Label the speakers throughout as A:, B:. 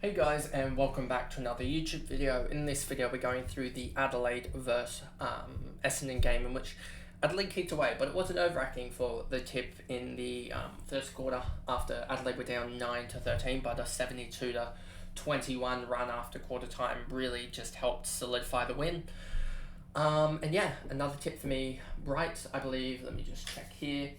A: Hey guys, and welcome back to another YouTube video. In this video we're going through the Adelaide versus Essendon game, in which Adelaide kicked away, but it wasn't nerve-wracking for the tip in the first quarter after Adelaide were down 9-13, but a 72-21 run after quarter time really just helped solidify the win. And yeah, another tip for me, right, I believe. Let me just check here.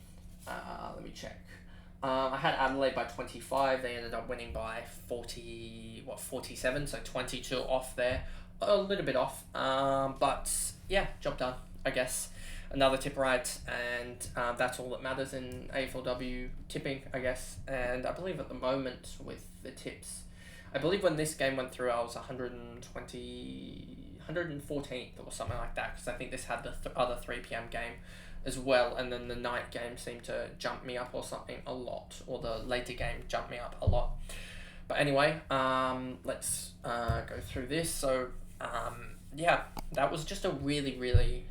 A: I had Adelaide by 25. They ended up winning by 47, so 22 off there. A little bit off, but yeah, job done, I guess. Another tip right, and that's all that matters in AFLW tipping, I guess. And I believe at the moment with the tips, I believe when this game went through, I was 114th or something like that, because I think this had the other 3 p.m. game as well, and then the night game seemed to jump me up or something a lot, or the later game jumped me up a lot. But anyway, let's go through this. So yeah, that was just a really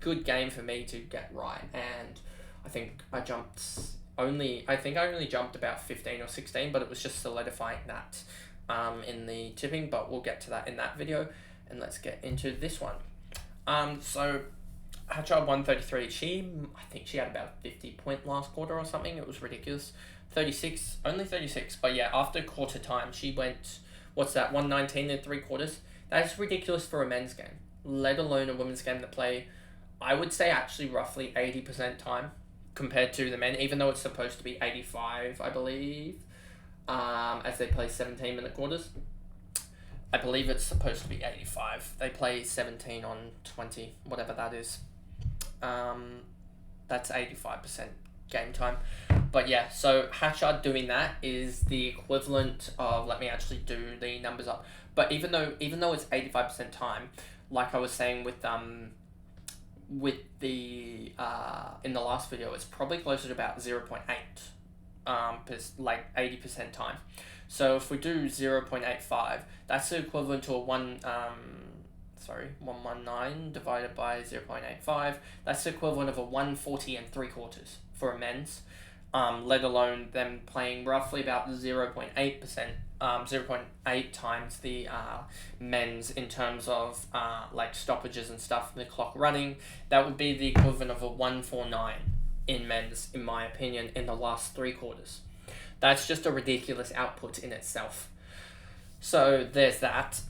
A: good game for me to get right, and I think I only jumped about 15 or 16, but it was just solidifying that in the tipping, but we'll get to that in that video, and let's get into this one. So HATCHARD 133. I think she had about a 50-point last quarter or something. It was ridiculous. 36, only 36. But yeah, after quarter time, she went, 119 in 3 quarters. That is ridiculous for a men's game, let alone a women's game that play, I would say, actually roughly 80% time compared to the men, even though it's supposed to be 85, I believe, as they play 17-minute quarters. I believe it's supposed to be 85. They play 17 on 20, whatever that is. That's 85% game time. But yeah, so HATCHARD doing that is the equivalent of, let me actually do the numbers up. But even though it's 85% time, like I was saying with the in the last video, it's probably closer to about 0.8 like 80% time. So if we do 0.85, that's the equivalent to a 119 divided by 0.85. That's the equivalent of a 140 and 3/4 for a men's, let alone them playing roughly about 0.8%, 0.8 times the men's in terms of like stoppages and stuff, the clock running. That would be the equivalent of a 149 in men's, in my opinion, in the last 3/4. That's just a ridiculous output in itself. So there's that.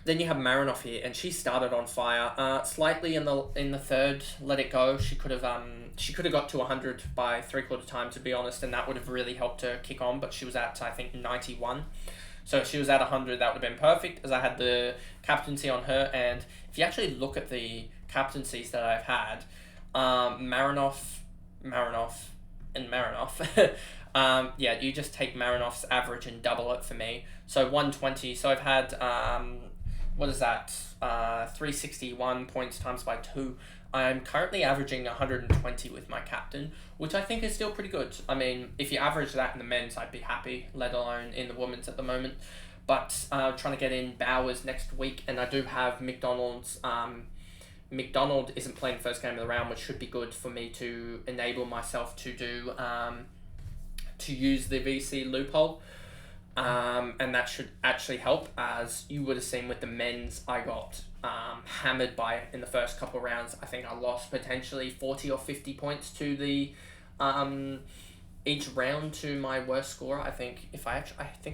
A: Then you have Marinoff here, and she started on fire. Slightly in the third, let it go. She could have got to 100 by 3/4 time, to be honest, and that would have really helped her kick on. But she was at, I think, 91. So if she was at 100, that would have been perfect, as I had the captaincy on her. And if you actually look at the captaincies that I've had, Marinoff, and Marinoff. Yeah, you just take Marinoff's average and double it for me. So 120. So I've had, what is that? 361 points times by 2. I'm currently averaging 120 with my captain, which I think is still pretty good. I mean, if you average that in the men's, I'd be happy, let alone in the women's at the moment. But trying to get in Bowers next week, and I do have McDonald's. McDonald isn't playing first game of the round, which should be good for me to enable myself to do to use the VC loophole, and that should actually help. As you would have seen with the men's, I got hammered by it in the first couple of rounds. I think I lost potentially 40 or 50 points to the each round to my worst scorer. I think I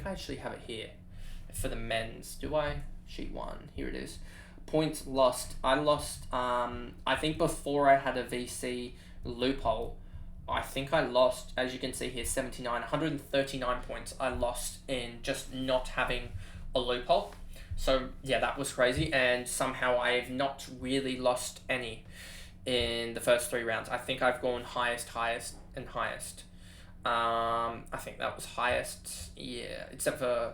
A: actually have it here for the men's. Do I? Sheet 1, here it is. Points lost. I lost, I think before I had a VC loophole, I think I lost, as you can see here, 139 points I lost in just not having a loophole. So yeah, that was crazy, and somehow I've not really lost any in the first 3 rounds. I think I've gone highest, and highest. I think that was highest, yeah, except for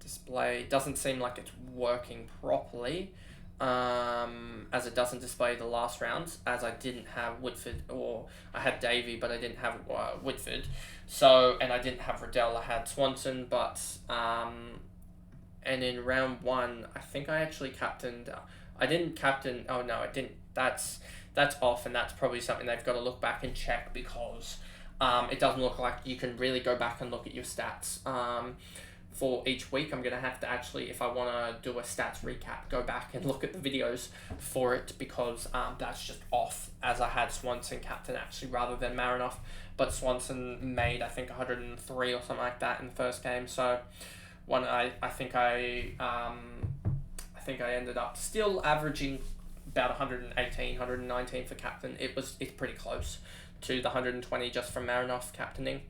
A: display. Doesn't seem like it's working properly, as it doesn't display the last rounds, as I didn't have Whitford, or I had Davey, but I didn't have Whitford. So, and I didn't have Riddell, I had Swanson, but and in round 1, I think I actually captained. I didn't captain. Oh no, I didn't. That's off, and that's probably something they've got to look back and check, because It doesn't look like you can really go back and look at your stats for each week. I'm going to have to actually, if I want to do a stats recap, go back and look at the videos for it, because that's just off, as I had Swanson captain actually rather than Marinoff. But Swanson made, I think, 103 or something like that in the first game. So I think I ended up still averaging about 118, 119 for captain. It's pretty close to the 120 just from Marinoff captaining.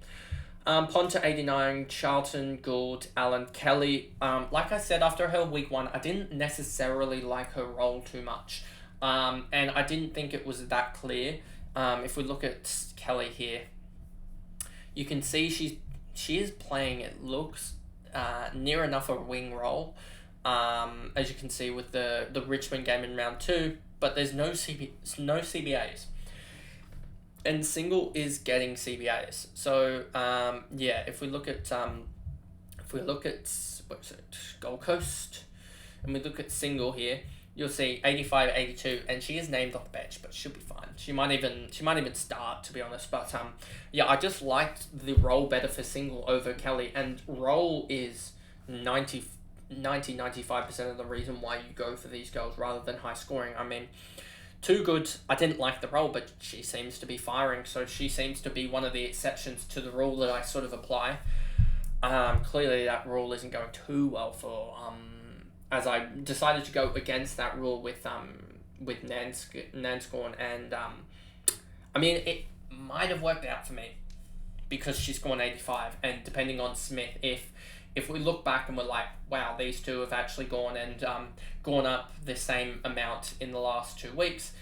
A: Ponta 89, Charlton, Gould, Allen, Kelly. Like I said, after her week 1, I didn't necessarily like her role too much. And I didn't think it was that clear. If we look at Kelly here, you can see she is playing, it looks near enough a wing role, as you can see with the Richmond game in round 2, but there's no CBAs. And Single is getting CBAs. So if we look at Gold Coast, and we look at Single here, you'll see 85, 82, and she is named off the bench, but she'll be fine. She might even start, to be honest. But I just liked the role better for Single over Kelly, and role is 95% of the reason why you go for these girls rather than high scoring. I mean, Too Good, I didn't like the role, but she seems to be firing, so she seems to be one of the exceptions to the rule that I sort of apply. Clearly that rule isn't going too well for, as I decided to go against that rule with Nanscorn, and I mean, it might have worked out for me because she's scored 85, and depending on Smith, if we look back and we're like, wow, these two have actually gone up the same amount in the last 2 weeks,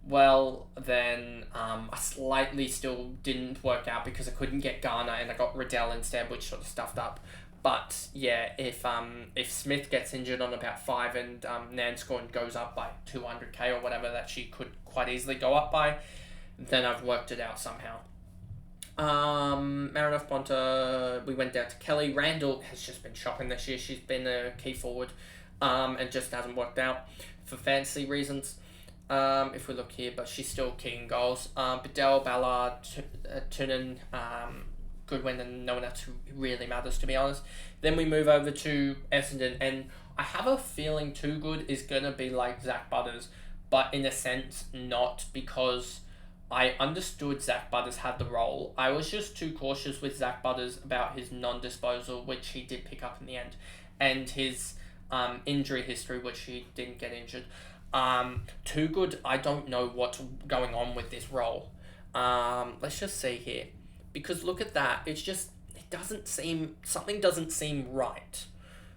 A: well, then I slightly still didn't work out because I couldn't get Garner and I got Riddell instead, which sort of stuffed up. But yeah, if Smith gets injured on about 5 and Nanscorn goes up by 200k or whatever that she could quite easily go up by, then I've worked it out somehow. Marinoff, Ponta, we went down to Kelly. Randall has just been shocking this year. She's been a key forward, and just hasn't worked out for fantasy reasons. If we look here, but she's still key in goals. Bedell, Ballard, Tunen, Goodwin, and no one else who really matters, to be honest. Then we move over to Essendon, and I have a feeling Too Good is going to be like Zach Butters, but in a sense not, because I understood Zach Butters had the role. I was just too cautious with Zach Butters about his non-disposal, which he did pick up in the end, and his injury history, which he didn't get injured. Too Good, I don't know what's going on with this role. Let's just see here. Because look at that, something doesn't seem right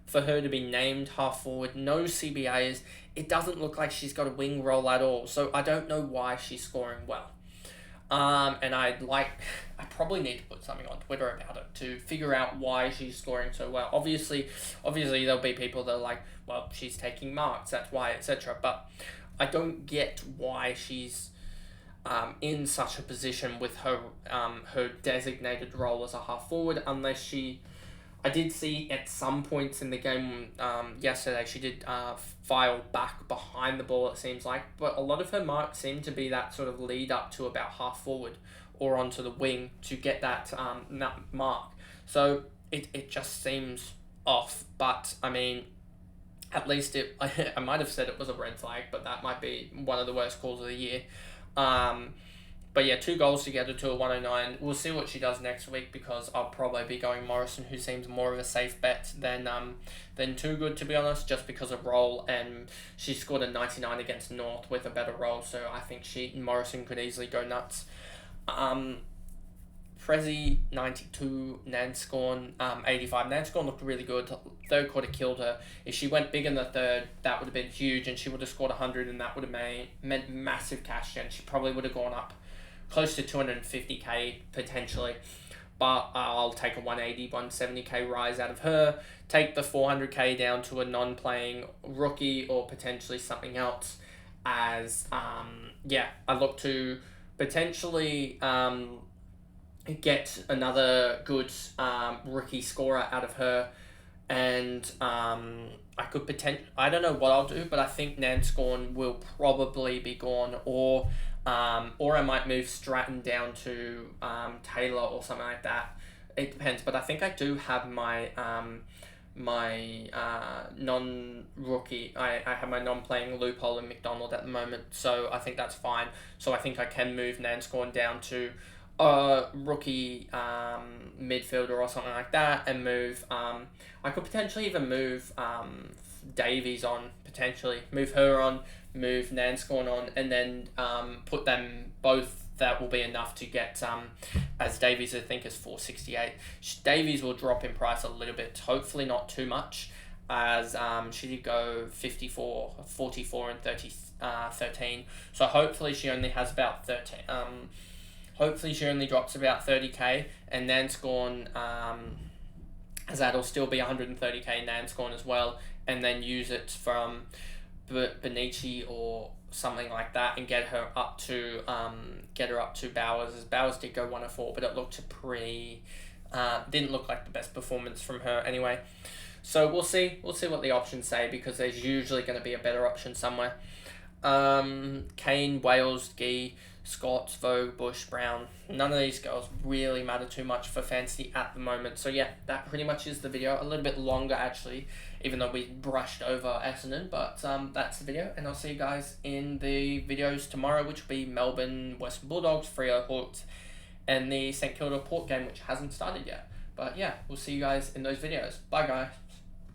A: for her to be named half forward, no CBAs. It doesn't look like she's got a wing role at all, so I don't know why she's scoring well. And I probably need to put something on Twitter about it to figure out why she's scoring so well. Obviously there'll be people that are like, well, she's taking marks, that's why, etc. But I don't get why she's in such a position with her designated role as a half forward, unless I did see at some points in the game yesterday she did file back behind the ball, it seems like, but a lot of her marks seem to be that sort of lead up to about half forward or onto the wing to get that mark. So it just seems off, but I mean, at least I might have said it was a red flag, but that might be one of the worst calls of the year. But yeah, 2 goals to get her to a 109. We'll see what she does next week, because I'll probably be going Morrison, who seems more of a safe bet than Too Good, to be honest, just because of role, and she scored a 99 against North with a better role, so I think Morrison could easily go nuts. Frezzi, 92, Nanscorn, 85. Nanscorn looked really good. Third quarter killed her. If she went big in the third, that would have been huge, and she would have scored 100, and that would have meant massive cash gen. She probably would have gone up close to 250k potentially, but I'll take a 180, 170k rise out of her, take the 400k down to a non-playing rookie or potentially something else, as I look to potentially get another good rookie scorer out of her, and I could I don't know what I'll do, but I think Nanscorn will probably be gone, or or I might move Stratton down to Taylor or something like that. It depends, but I think I do have my non-rookie. I have my non-playing Loophole and McDonald at the moment, so I think that's fine. So I think I can move Nanscorn down to a rookie midfielder or something like that, and move. I could potentially even move Davies on, potentially move her on, move Nanscorn on, and then put them both. That will be enough to get as Davies I think is 468. Davies will drop in price a little bit, hopefully not too much, as she did go 54, 44 and 13. So hopefully she only has about 13. Hopefully she only drops about 30k, and Nanscorn as that'll still be 130k Nanscorn as well, and then use it from Benici or something like that, and get her up to Bowers, as Bowers did go 104, but it looked didn't look like the best performance from her anyway. So we'll see what the options say, because there's usually going to be a better option somewhere. Kane, Wales, Gee, Scott, Vogue, Bush, Brown, none of these girls really matter too much for fantasy at the moment. So yeah, that pretty much is the video. A little bit longer actually, even though we brushed over Essendon, but that's the video, and I'll see you guys in the videos tomorrow, which will be Melbourne, Western Bulldogs, Freo Hawks, and the St Kilda Port game, which hasn't started yet. But yeah, we'll see you guys in those videos. Bye guys.